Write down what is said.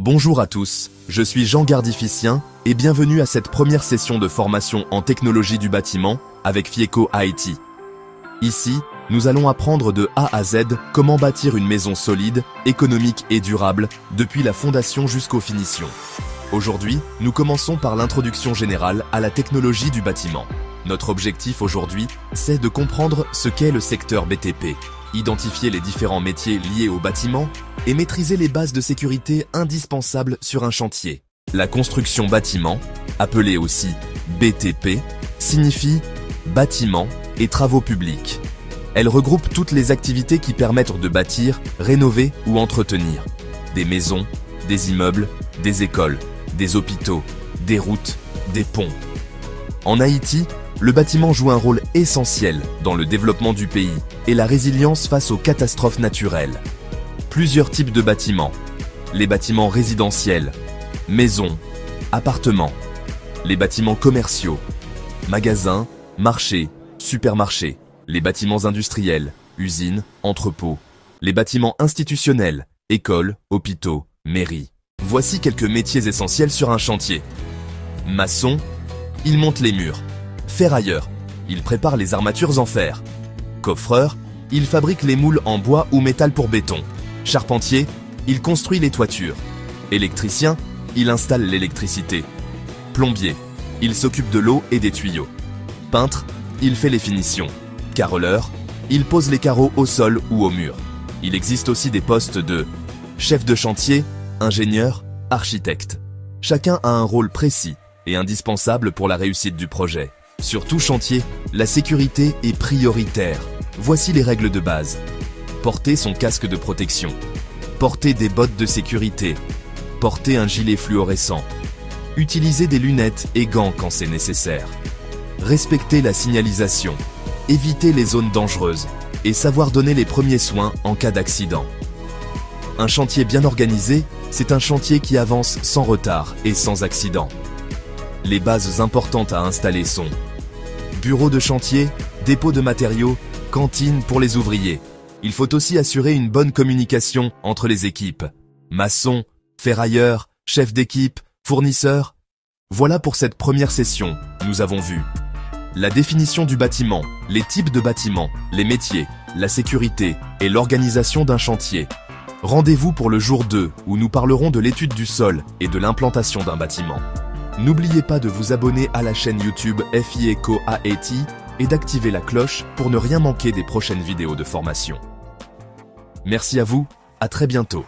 Bonjour à tous, je suis Jean Gardificien et bienvenue à cette première session de formation en technologie du bâtiment avec FIECO IT. Ici, nous allons apprendre de A à Z comment bâtir une maison solide, économique et durable depuis la fondation jusqu'aux finitions. Aujourd'hui, nous commençons par l'introduction générale à la technologie du bâtiment. Notre objectif aujourd'hui, c'est de comprendre ce qu'est le secteur BTP, identifier les différents métiers liés au bâtiment et maîtriser les bases de sécurité indispensables sur un chantier. La construction bâtiment, appelée aussi BTP, signifie bâtiment et travaux publics. Elle regroupe toutes les activités qui permettent de bâtir, rénover ou entretenir des maisons, des immeubles, des écoles, des hôpitaux, des routes, des ponts. En Haïti, le bâtiment joue un rôle essentiel dans le développement du pays et la résilience face aux catastrophes naturelles. Plusieurs types de bâtiments. Les bâtiments résidentiels, maisons, appartements. Les bâtiments commerciaux, magasins, marchés, supermarchés. Les bâtiments industriels, usines, entrepôts. Les bâtiments institutionnels, écoles, hôpitaux, mairies. Voici quelques métiers essentiels sur un chantier. Maçon, il monte les murs. Ferrailleur, il prépare les armatures en fer. Coffreur, il fabrique les moules en bois ou métal pour béton. Charpentier, il construit les toitures. Électricien, il installe l'électricité. Plombier, il s'occupe de l'eau et des tuyaux. Peintre, il fait les finitions. Carreleur, il pose les carreaux au sol ou au mur. Il existe aussi des postes de chef de chantier, ingénieur, architecte. Chacun a un rôle précis et indispensable pour la réussite du projet. Sur tout chantier, la sécurité est prioritaire. Voici les règles de base. Porter son casque de protection. Porter des bottes de sécurité. Porter un gilet fluorescent. Utiliser des lunettes et gants quand c'est nécessaire. Respecter la signalisation. Éviter les zones dangereuses. Et savoir donner les premiers soins en cas d'accident. Un chantier bien organisé, c'est un chantier qui avance sans retard et sans accident. Les bases importantes à installer sont bureau de chantier, dépôt de matériaux, cantine pour les ouvriers. Il faut aussi assurer une bonne communication entre les équipes. Maçon, ferrailleur, chef d'équipe, fournisseur. Voilà pour cette première session, nous avons vu la définition du bâtiment, les types de bâtiments, les métiers, la sécurité et l'organisation d'un chantier. Rendez-vous pour le jour 2 où nous parlerons de l'étude du sol et de l'implantation d'un bâtiment. N'oubliez pas de vous abonner à la chaîne YouTube FIECO IT et d'activer la cloche pour ne rien manquer des prochaines vidéos de formation. Merci à vous, à très bientôt.